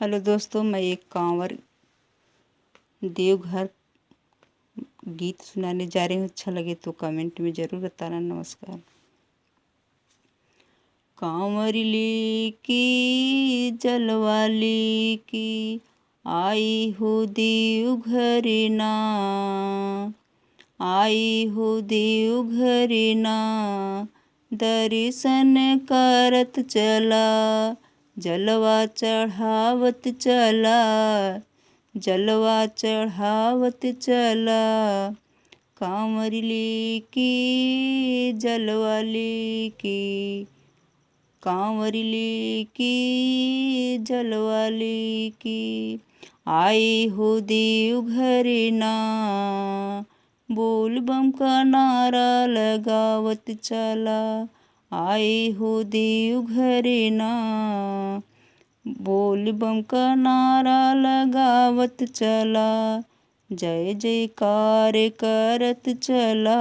Hello दोस्तों, मैं एक कांवर देवघर गीत सुनाने जा रही हूँ। अच्छा लगे तो कमेंट में ज़रूर बताना। नमस्कार। कांवर लेके जलवा लेके आई हो देवघर ना, आई हो देवघर ना, दर्शन करत चला, जलवा चढ़ावत चला, जलवा चढ़ावत चला। कांवर लेके जलवा लेके, कांवर लेके जलवा लेके आए हो देवघर ना, बोल बम का नारा लगावत चला, आए हो देवघर ना, बोल बम का नारा लगावत चला, जय जयकार करत चला,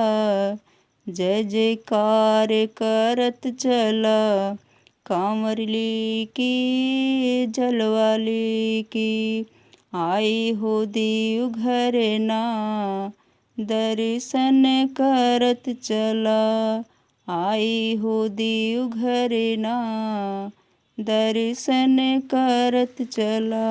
जय जयकार करत चला। कांवर लेके जलवा लेके आए हो देवघर ना, दर्शन करत चला, आए हो देवघर ना, दर्शन करत चला।